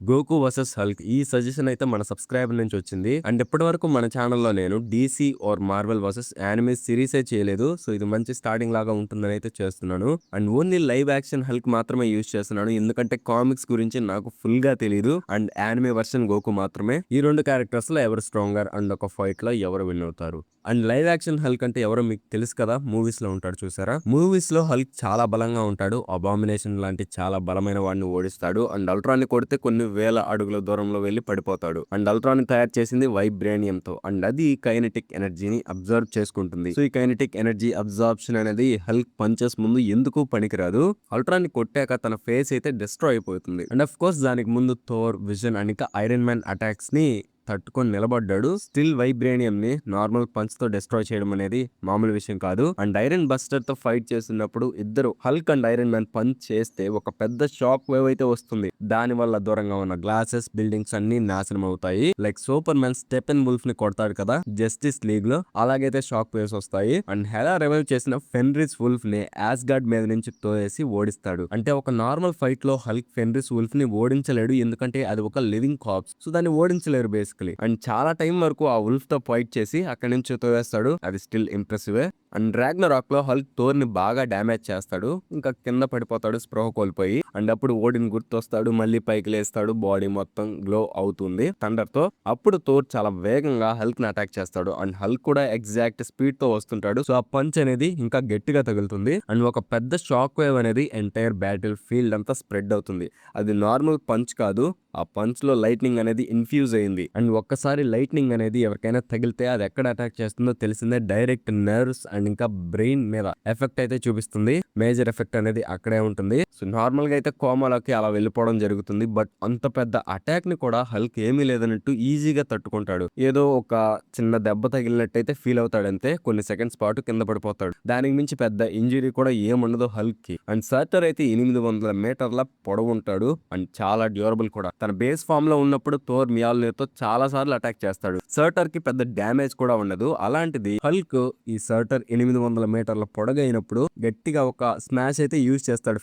గోకు versus Hulk ఈ suggestion అయితే మన సబ్స్క్రైబర్ నుంచి వచ్చింది. అండ్ ఇప్పటి వరకు మన ఛానల్లో నేను DC or Marvel versus anime సిరీసే చేయలేదు. సో ఇది మంచి స్టార్టింగ్ లాగా ఉంటుందని అయితే చేస్తున్నాను. And only live action Hulk మాత్రమే యూజ్ చేస్తున్నాను. ఎందుకంటే కామిక్స్ గురించి నాకు ఫుల్ గా తెలియదు. అండ్ యానిమే వర్షన్ గోకు మాత్రమే. ఈ రెండు క్యారెక్టర్స్ లో ఎవరు స్ట్రాంగర్ అండ్ ఒక ఫైట్ లో ఎవరు విన్ అవుతారు. అండ్ లైవ్ యాక్షన్ హల్క్ అంటే ఎవరో మీకు తెలుసు కదా, మూవీస్ లో ఉంటాడు చూసారా. మూవీస్ లో హల్క్ చాలా బలంగా ఉంటాడు. అబామినేషన్ లాంటి చాలా బలమైన వాడిని ఓడిస్తాడు. అండ్ అల్ట్రాన్ ని కొడితే కొన్ని వేల అడుగుల దూరంలో వెళ్లి పడిపోతాడు. అండ్ అల్ట్రాన్ ని తయారు చేసింది వైబ్రేనియం తో. అండ్ అది కైనెటిక్ ఎనర్జీని అబ్జర్వ్ చేసుకుంటుంది. సో ఈ కైనెటిక్ ఎనర్జీ అబ్జార్ప్షన్ అనేది హల్క్ పంచెస్ ముందు ఎందుకు పనికిరాదు. అల్ట్రాన్ ని కొట్టాక తన ఫేస్ అయితే డిస్ట్రాయ్ అయిపోతుంది. అండ్ అఫ్ కోర్స్ దానికి ముందు థోర్, విజన్ అండ్ ఇంకా ఐరన్ మ్యాన్ అటాక్స్ ని తట్టుకొని నిలబడ్డాడు. స్టిల్ వైబ్రేనియం ని నార్మల్ పంచ్ తో డిస్ట్రాయ్ చేయడం అనేది మామూలు విషయం కాదు. అండ్ ఐరన్ బస్టర్ తో ఫైట్ చేస్తున్నప్పుడు ఇద్దరు Hulk and iron man punch చేస్తే ఒక పెద్ద షాక్ వేవ్ అయితే వస్తుంది. దాని వల్ల దూరంగా ఉన్న గ్లాసెస్, బిల్డింగ్స్ అన్ని నాశనం అవుతాయి. లైక్ సూపర్ మ్యాన్ స్టెపెన్ వుల్ఫ్ ని కొడతాడు కదా జస్టిస్ లీగ్ లో, అలాగైతే షాక్ వేవ్స్ వస్తాయి. అండ్ హెలా రివైవ్ చేసిన ఫెన్రిస్ వుల్ఫ్ ని యాస్గార్డ్ మీద నుంచి తోసేసి ఓడిస్తాడు. అంటే ఒక నార్మల్ ఫైట్ లో హల్క్ ఫెన్రిస్ వుల్ఫ్ ని ఓడించలేడు, ఎందుకంటే అది ఒక లివింగ్ కార్ప్స్. సో దాన్ని ఓడించలేరు బేసిక్. అండ్ చాలా టైం వరకు ఆ వుల్ఫ్ తో ఫైట్ చేసి అక్కడి నుంచి తోవేస్తాడు. అది స్టిల్ ఇంప్రెసివ్. అండ్ రాగ్నరాక్ లో హల్క్ థోర్ ని బాగా డ్యామేజ్ చేస్తాడు. ఇంకా కింద పడిపోతాడు స్పృహ కోల్పోయి. అండ్ అప్పుడు ఓడిన్ గుర్తొస్తాడు, మళ్ళీ పైకి లేస్తాడు, బాడీ మొత్తం గ్లో అవుతుంది థండర్ తో. అప్పుడు థోర్ చాలా వేగంగా హల్క్ ని అటాక్ చేస్తాడు. అండ్ హల్క్ కూడా ఎగ్జాక్ట్ స్పీడ్ తో వస్తుంటాడు. సో ఆ పంచ్ అనేది ఇంకా గట్టిగా తగులుతుంది. అండ్ ఒక పెద్ద షాక్ వేవ్ అనేది ఎంటైర్ బ్యాటిల్ ఫీల్డ్ అంతా స్ప్రెడ్ అవుతుంది. అది నార్మల్ పంచ్ కాదు, ఆ పంచ్ లో లైట్నింగ్ అనేది ఇన్ఫ్యూజ్ అయింది. అండ్ ఒక్కసారి లైట్నింగ్ అనేది ఎవరికైనా తగిలితే అది ఎక్కడ అటాక్ చేస్తుందో తెలిసిందే. డైరెక్ట్ నర్వ్స్ అండ్ ఇంకా బ్రెయిన్ మీద ఎఫెక్ట్ అయితే చూపిస్తుంది. మేజర్ ఎఫెక్ట్ అనేది అక్కడే ఉంటుంది. సో నార్మల్ గా అయితే కోమాలోకి అలా వెళ్ళిపోవడం జరుగుతుంది. బట్ అంత పెద్ద అటాక్ ని కూడా హల్క్ ఏమీ లేదన్నట్టు ఈజీగా తట్టుకుంటాడు. ఏదో ఒక చిన్న దెబ్బ తగిలినట్టయితే ఫీల్ అవుతాడు అంతే. కొన్ని సెకండ్స్ పాటు కింద పడిపోతాడు. దానికి మించి పెద్ద ఇంజరీ కూడా ఏముండదు హల్క్ కి. అండ్ సర్టర్ అయితే 800 మీటర్ల పొడవు ఉంటాడు. అండ్ చాలా డ్యూరబుల్ కూడా. తన బేస్ ఫామ్ లో ఉన్నప్పుడు థోర్ మియాల్నీర్తో చాలా సార్లు అటాక్ చేస్తాడు. సర్టర్ కి పెద్ద డ్యామేజ్ కూడా ఉండదు. అలాంటిది హల్క్ ఈ సర్టర్ 800 మీటర్ల పొడగైనప్పుడు గట్టిగా ఒక స్మాష్ అయితే యూజ్ చేస్తాడు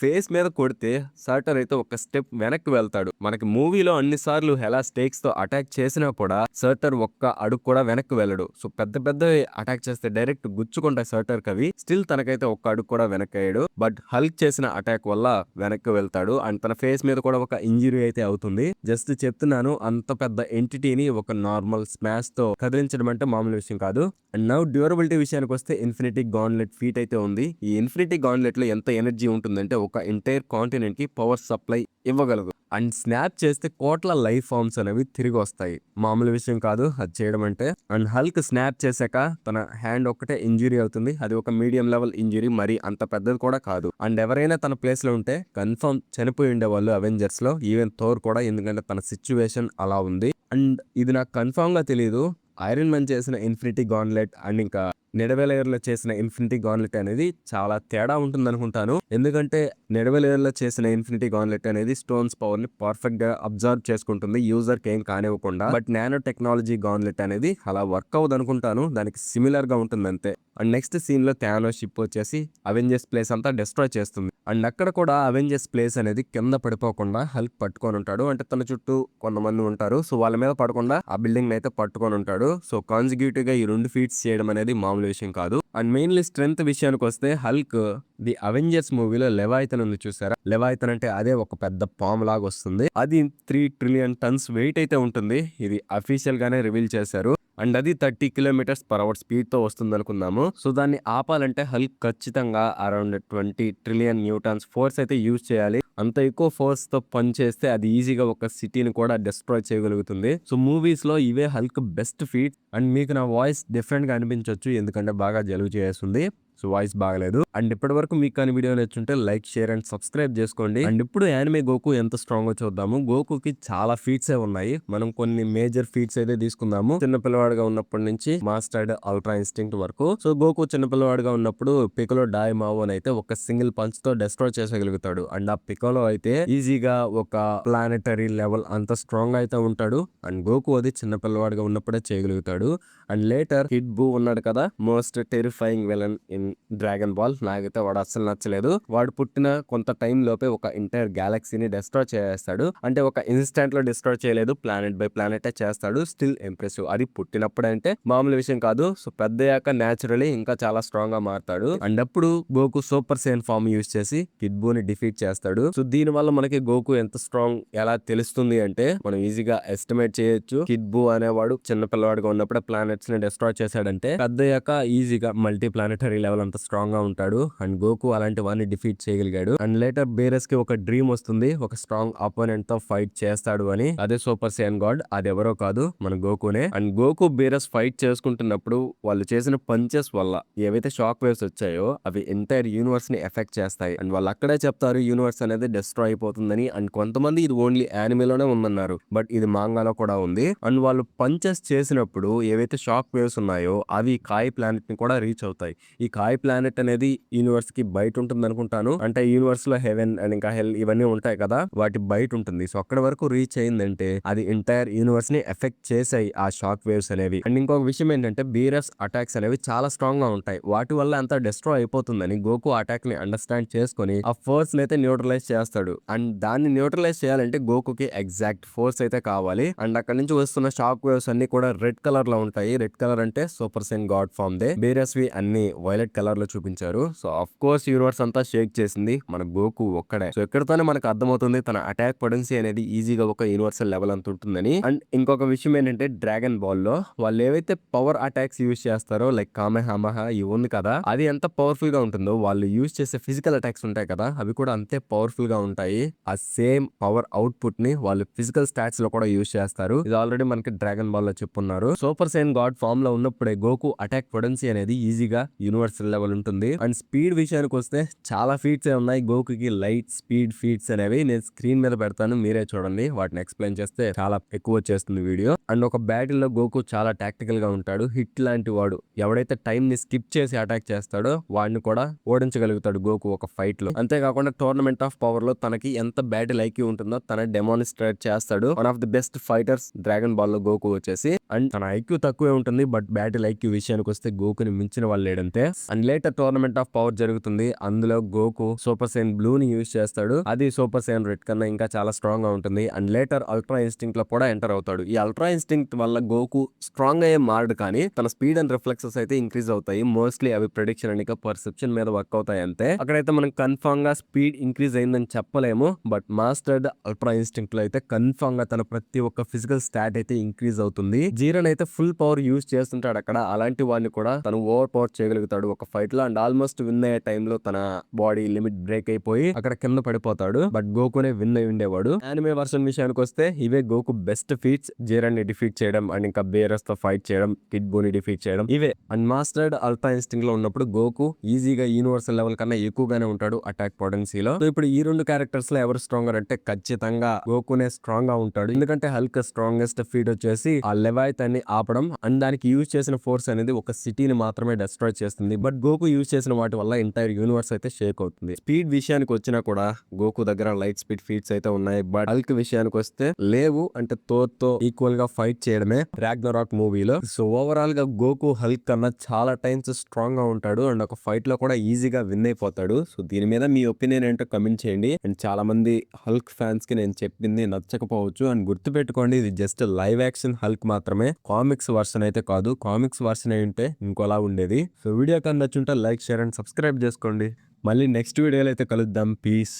ఫేస్ మీద కొడితే సర్టర్ అయితే ఒక స్టెప్ వెనక్కి వెళ్తాడు. మనకి మూవీలో అన్ని సార్లు హెలా స్టేక్స్ తో అటాక్ చేసినా కూడా సర్టర్ ఒక్క అడుగు కూడా వెనక్కి వెళ్ళడు. సో పెద్ద అటాక్ చేస్తే డైరెక్ట్ గుచ్చుకుంటాయి సర్టర్ కవి. స్టిల్ తనకైతే ఒక్క అడుగు కూడా వెనక్కి అయ్యాడు. బట్ హల్క్ చేసిన అటాక్ వల్ల వెనక్కి వెళ్తాడు. అండ్ తన ఫేస్ మీద కూడా ఒక ఇంజరీ అయితే అవుతుంది. జస్ట్ చెప్తున్నాను, అంత పెద్ద ఎంటిటీని ఒక నార్మల్ స్మాష్ తో కదిలించడం అంటే మామూలు విషయం కాదు. అండ్ నౌ డ్యూరబిలిటీ విషయానికి వస్తే ఇన్ఫినిటీ గాన్లెట్ ఫీట్ అయితే ఉంది. ఈ ఇన్ఫినిటీ గాన్లెట్ లో ఎంత ఎనర్జీ ఉంటుందంటే ఒక ఎంటైర్ కాంటినెంట్ కి పవర్ సప్లై ఇవ్వగలదు. అండ్ స్నాప్ చేస్తే కోట్ల లైఫ్ ఫార్మ్స్ అనేవి తిరిగి వస్తాయి. మామూలు విషయం కాదు అది చేయడం అంటే. అండ్ హల్క్ స్నాప్ చేశాక తన హ్యాండ్ ఒక్కటే ఇంజురీ అవుతుంది. అది ఒక మీడియం లెవెల్ ఇంజురీ, మరి అంత పెద్దది కూడా కాదు. అండ్ ఎవరైనా తన ప్లేస్ లో ఉంటే కన్ఫర్మ్ చనిపోయి ఉండేవాళ్ళు అవెంజర్స్ లో, ఈవెన్ థోర్ కూడా. ఎందుకంటే తన సిచ్యువేషన్ అలా ఉంది. అండ్ ఇది నాకు కన్ఫర్మ్ గా తెలియదు. ఐరన్ మ్యాన్ చేసిన ఇన్ఫినిటీ గాన్లెట్ అండ్ ఇంకా నెడవెలేయర్ లో చేసిన ఇన్ఫినిటీ గాన్లెట్ అనేది చాలా తేడా ఉంటుంది అనుకుంటాను. ఎందుకంటే నెడవెలేయర్ లో చేసిన ఇన్ఫినిటీ గాన్లెట్ అనేది స్టోన్స్ పవర్ ని పర్ఫెక్ట్ గా అబ్జర్వ్ చేసుకుంటుంది, యూజర్ కి ఏం కానివ్వకుండా. బట్ నానో టెక్నాలజీ గాన్లెట్ అనేది అలా వర్క్ అవ్వదు అనుకుంటాను. దానికి సిమిలర్ గా ఉంటుంది అంతే. అండ్ నెక్స్ట్ సీన్ లో థానోస్ షిప్ వచ్చేసి అవెంజర్స్ ప్లేస్ అంతా డిస్ట్రాయ్ చేస్తుంది. అండ్ అక్కడ కూడా అవెంజర్స్ ప్లేస్ అనేది కింద పడిపోకుండా హల్క్ పట్టుకొని ఉంటాడు. అంటే తన చుట్టూ కొంతమంది ఉంటారు. సో వాళ్ళ మీద పడకుండా ఆ బిల్డింగ్ అయితే పట్టుకొని ఉంటాడు. సో కాన్సిక్యూటివ్ గా ఈ 2 ఫీట్స్ చేయడం అనేది మామూలు విషయం కాదు. అండ్ మెయిన్లీ స్ట్రెంగ్త్ విషయానికి వస్తే హల్క్ ది అవెంజర్స్ మూవీలో లెవాయిథన్ ఉంది చూసారా. లెవాయిథన్ అంటే అదే ఒక పెద్ద పాము లాగా వస్తుంది. అది 3 ట్రిలియన్ టన్స్ వెయిట్ అయితే ఉంటుంది. ఇది అఫీషియల్ గానే రివీల్ చేశారు. అండ్ అది 30 km/h స్పీడ్ తో వస్తుంది అనుకుందాము. సో దాన్ని ఆపాలంటే హల్క్ ఖచ్చితంగా అరౌండ్ 20 ట్రిలియన్ న్యూటన్స్ ఫోర్స్ అయితే యూజ్ చేయాలి. అంత ఎక్కువ ఫోర్స్ తో పని చేస్తే అది ఈజీగా ఒక సిటీని కూడా డిస్ట్రాయ్ చేయగలుగుతుంది. సో మూవీస్ లో ఇవే హల్క్ బెస్ట్ ఫీట్. అండ్ మీకు నా వాయిస్ డిఫరెంట్ గా అనిపించవచ్చు, ఎందుకంటే బాగా జలుబు చేస్తుంది. సో వాయిస్ బాగలేదు. అండ్ ఇప్పటి వరకు మీకు కానీ వీడియో నచ్చుంటే లైక్, షేర్ అండ్ సబ్స్క్రైబ్ చేసుకోండి. అండ్ ఇప్పుడు యానిమే గోకు ఎంత స్ట్రాంగ్ గా చూద్దాము. గోకుకి చాలా ఫీట్స్ ఉన్నాయి. మనం కొన్ని మేజర్ ఫీట్స్ అయితే తీసుకుందాము. చిన్న పిల్లవాడిగా ఉన్నప్పటి నుంచి మాస్టర్డ్ అల్ట్రా ఇన్స్టింక్ట్ వరకు. సో గోకు చిన్న పిల్లవాడిగా ఉన్నప్పుడు పికోలో డైమావో అయితే ఒక సింగిల్ పంచ్ తో డిస్ట్రాయ్ చేసగలుగుతాడు. అండ్ ఆ పికోలో అయితే ఈజీగా ఒక ప్లానెటరీ లెవెల్ అంత స్ట్రాంగ్ అయితే ఉంటాడు. అండ్ గోకు అది చిన్న పిల్లవాడిగా ఉన్నప్పుడే చేయగలుగుతాడు. అండ్ లేటర్ కిడ్ బూ ఉన్నాడు కదా, most terrifying villain in dragon ball. నాకైతే వాడు అస్సలు నచ్చలేదు. వాడు పుట్టిన కొంత టైం లోపే ఒక ఎంటైర్ గ్యాలక్సీని డిస్ట్రాయ్ చేస్తాడు. అంటే ఒక ఇన్స్టెంట్ లో డిస్ట్రాయ్ చేయలేదు, ప్లానెట్ బై ప్లానెట్ చేస్తాడు. Still impressive. అది పుట్టినప్పుడు అంటే మామూలు విషయం కాదు. సో పెద్దయ్యాక న్యాచురలీ ఇంకా చాలా స్ట్రాంగ్ గా మారుతాడు. అండ్ అప్పుడు గోకు సూపర్ సైన్ ఫార్మ్ యూజ్ చేసి కిడ్ బూ ని డిఫీట్ చేస్తాడు. సో దీని వల్ల మనకి గోకు ఎంత స్ట్రాంగ్ ఎలా తెలుస్తుంది అంటే మనం ఈజీగా ఎస్టిమేట్ చేయొచ్చు. కిడ్ బూ అనేవాడు చిన్న పిల్లవాడిగా ఉన్నప్పుడే ప్లానెట్స్ ని డిస్ట్రాయ్ చేశాడంటే పెద్దయ్యాక ఈజీగా మల్టీ ప్లానెటరీ లెవెల్ అంత స్ట్రాంగ్ గా ఉంటాడు. అండ్ గోకు అలాంటి వాడిని డిఫీట్ చేయగలిగాడు. అండ్ లేటర్ బేరస్ కి ఒక డ్రీమ్ వస్తుంది, ఒక స్ట్రాంగ్ అపోనెంట్ తో ఫైట్ చేస్తాడు అని. అదే సూపర్ సైన్ గాడ్, అది ఎవరో కాదు మన గోకునే. అండ్ గోకు బేరస్ ఫైట్ చేసుకుంటున్నప్పుడు వాళ్ళు చేసిన పంచెస్ వల్ల ఏవైతే షాక్ వేవ్స్ వచ్చాయో అవి ఎంటైర్ యూనివర్స్ ని ఎఫెక్ట్ చేస్తాయి. అండ్ వాళ్ళు అక్కడే చెప్తారు యూనివర్స్ అనేది డిస్ట్రాయ్ అయిపోతుందని. అండ్ కొంతమంది ఇది ఓన్లీ యానిమేలోనే ఉందన్నారు, బట్ ఇది మాంగాలో కూడా ఉంది. అండ్ వాళ్ళు పంచెస్ చేసినప్పుడు ఏవైతే షాక్ వేవ్స్ ఉన్నాయో అవి కాయ్ ప్లానెట్ ని కూడా రీచ్ అవుతాయి. ఈ కాయ్ ప్లానెట్ అనేది యూనివర్స్ కి బయట ఉంటుంది అనుకుంటాను. అంటే యూనివర్స్ లో హెవెన్ అండ్ ఇంకా హెల్ ఇవన్నీ ఉంటాయి కదా, వాటి బయట ఉంటుంది. సో అక్కడ వరకు రీచ్ అయిందంటే అది ఎంటైర్ యూనివర్స్ ని ఎఫెక్ట్ చేసాయి ఆ షాక్ వేవ్స్ అనేవి. అండ్ ఇంకొక విషయం ఏంటంటే బీరస్ అటాక్స్ అనేవి చాలా స్ట్రాంగ్ గా ఉంటాయి. వాటి వల్ల అంతా డిస్ట్రాయ్ అయిపోతుందని గోకు అటాక్ ని అండర్స్టాండ్ చేసుకుని ఆ ఫోర్స్ అయితే న్యూట్రలైజ్ చేస్తాడు. అండ్ దాన్ని న్యూట్రలైజ్ చేయాలంటే గోకుకి ఎగ్జాక్ట్ ఫోర్స్ అయితే కావాలి. అండ్ అక్కడ నుంచి వస్తున్న షాక్ వేవ్స్ అన్ని కూడా రెడ్ కలర్ లో ఉంటాయి. రెడ్ కలర్ అంటే సూపర్ సైన్ గాడ్ ఫామ్ దే. బీరస్ వి అన్ని వైలెట్ కలర్ లో చూపించారు. సో ఆఫ్ కోర్స్ యూనివర్స్ అంతా షేక్ చేసింది మన గోకు ఒక్కడే. సో ఇక్కడతోనే మనకు అర్థమవుతుంది తన అటాక్ పొటెన్సీ అనేది ఈజీగా ఒక యూనివర్సల్ లెవెల్ అంత ఉంటుందని. అండ్ ఇంకొక విషయం ఏంటంటే డ్రాగన్ బాల్ లో వాళ్ళు ఏవైతే పవర్ అటాక్స్ యూజ్ చేస్తారో లైక్ కామెహామహా ఇవి ఉంది కదా, అది ఎంత పవర్ఫుల్ గా ఉంటుందో వాళ్ళు యూజ్ చేసే ఫిజికల్ అటాక్స్ ఉంటాయి కదా అవి కూడా అంతే పవర్ఫుల్ గా ఉంటాయి. ఆ సేమ్ పవర్ అవుట్పుట్ ని వాళ్ళు ఫిజికల్ స్టాట్స్ లో కూడా యూజ్ చేస్తారు. ఇది ఆల్రెడీ మనకి డ్రాగన్ బాల్ లో చెప్పున్నారు. సూపర్ సైన్ గాడ్ ఫామ్ లో ఉన్నప్పుడే గోకు అటాక్ పొటెన్సీ అనేది ఈజీగా యూనివర్సల్ లెవెల్ ఉంటుంది. అండ్ స్పీడ్ విషయానికి వస్తే చాలా ఫీట్స్ ఉన్నాయి గోకుకి. లైట్ స్పీడ్ ఫీట్స్ అనేవి నేను స్క్రీన్ మీద పెడతాను, మీరే చూడండి. వాటిని ఎక్స్ప్లెయిన్ చేస్తే చాలా ఎక్కువ వచ్చేస్తుంది వీడియో. అండ్ ఒక బ్యాటిల్ లో గోకు చాలా టాక్టికల్ గా ఉంటాడు. హిట్ లాంటి వాడు ఎవడైతే టైం ని స్కిప్ చేసి అటాక్ చేస్తాడో వాడిని కూడా ఓడించగలుగుతాడు గోకు ఒక ఫైట్ లో. అంతేకాకుండా టోర్నమెంట్ ఆఫ్ పవర్ లో తనకి ఎంత బ్యాటిల్ ఐక్యూ ఉంటుందో తన డెమాన్స్ట్రేట్ చేస్తాడు. One of the best fighters dragon ball లో గోకు వచ్చేసి. అండ్ తన ఐక్యూ తక్కువే ఉంటుంది, బట్ బ్యాటిల్ ఐక్యూ విషయానికి వస్తే గోకుని మించిన వాళ్ళు లేడంతే. And later tournament of power జరుగుతుంది. అందులో గోకు సూపర్ సైన్ బ్లూ ని యూజ్ చేస్తాడు. అది సూపర్ సైన్ రెడ్ కన్నా ఇంకా చాలా స్ట్రాంగ్ గా ఉంటుంది. అండ్ లేటర్ అల్ట్రా ఇన్స్టింక్ట్ లో కూడా ఎంటర్ అవుతాడు. ఈ అల్ట్రా ఇన్స్టింక్ట్ వల్ల గోకు స్ట్రాంగ్ అయ్యే మారడు, కానీ తన స్పీడ్ అండ్ రిఫ్లెక్సెస్ అయితే ఇంక్రీజ్ అవుతాయి. మోస్ట్లీ అవి ప్రెడిక్షన్ అండ్ పర్సెప్షన్ మీద వర్క్ అవుతాయి అంతే. అక్కడైతే మనం కన్ఫర్మ్ గా స్పీడ్ ఇంక్రీజ్ అయిందని చెప్పలేము, బట్ మాస్టర్డ్ అల్ట్రా ఇన్స్టింక్ట్ లో అయితే కన్ఫర్మ్ గా తన ప్రతి ఒక్క ఫిజికల్ స్టాట్ అయితే ఇంక్రీజ్ అవుతుంది. జీరన్ అయితే ఫుల్ పవర్ యూజ్ చేస్తుంటాడు అక్కడ. అలాంటి వాడిని కూడా తను ఓవర్ పవర్ చేయగలుగుతాడు ఒక ఫైట్ లో. అండ్ ఆల్మోస్ట్ విన్ అయ్యే టైంలో తన బాడీ లిమిట్ బ్రేక్ అయిపోయి అక్కడ కింద పడిపోతాడు. బట్ గోకునే విన్ అయి ఉండేవాడు. యానిమే వర్షన్ విషయానికి వస్తే ఇవే గోకు బెస్ట్ ఫీట్స్. జీరన్ ని డిఫీట్ చేయడం అండ్ ఇంకా బేరస్ తో ఫైట్ చేయడం, కిడ్ బూ ని డిఫీట్ చేయడం, ఇవే. అండ్ మాస్టర్డ్ అల్ట్రా ఇన్స్టింక్ట్ లో ఉన్నప్పుడు గోకు ఈజీగా యూనివర్సల్ లెవెల్ కన్నా ఎక్కువగానే ఉంటాడు అటాక్ పొటెన్సీలో. సో ఇప్పుడు ఈ రెండు క్యారెక్టర్స్ లో ఎవరు స్ట్రాంగర్ అంటే ఖచ్చితంగా గోకునే స్ట్రాంగ్ గా ఉంటాడు. ఎందుకంటే హల్క్ స్ట్రాంగెస్ట్ ఫీట్ వచ్చేసి ఆ లెవైథాన్ ని ఆపడం. అండ్ దానికి యూజ్ చేసిన ఫోర్స్ అనేది ఒక సిటీని మాత్రమే డిస్ట్రాయ్ చేస్తుంది. బట్ గోకు యూజ్ చేసిన వాటి వల్ల ఎంటైర్ యూనివర్స్ అయితే షేక్ అవుతుంది. స్పీడ్ విషయానికి వచ్చినా కూడా గోకు దగ్గర లైట్ స్పీడ్ ఫీట్స్ అయితే ఉన్నాయి, బట్ హల్క్ విషయానికి వస్తే లేవు. అంటే తో ఈక్వల్ గా ఫైట్ చేయడమే రాగ్నరాక్ మూవీలో. సో ఓవరాల్ గా గోకు హల్క్ కన్నా చాలా టైమ్స్ స్ట్రాంగ్ గా ఉంటాడు. అండ్ ఒక ఫైట్ లో కూడా ఈజీగా విన్ అయిపోతాడు. సో దీని మీద మీ ఒపీనియన్ ఏంటో కమెంట్ చేయండి. అండ్ చాలా మంది హల్క్ ఫ్యాన్స్ కి నేను చెప్పింది నచ్చకపోవచ్చు. అండ్ గుర్తుపెట్టుకోండి, ఇది జస్ట్ లైవ్ యాక్షన్ హల్క్ మాత్రమే, కామిక్స్ వర్షన్ అయితే కాదు. కామిక్స్ వర్షన్ అయితే ఇంకోలా ఉండేది. సో వీడియో కన్నా నచ్చుంటే లైక్, షేర్ అండ్ సబ్స్క్రైబ్ చేసుకోండి. మళ్ళీ నెక్స్ట్ వీడియోలో అయితే కలుద్దాం. పీస్.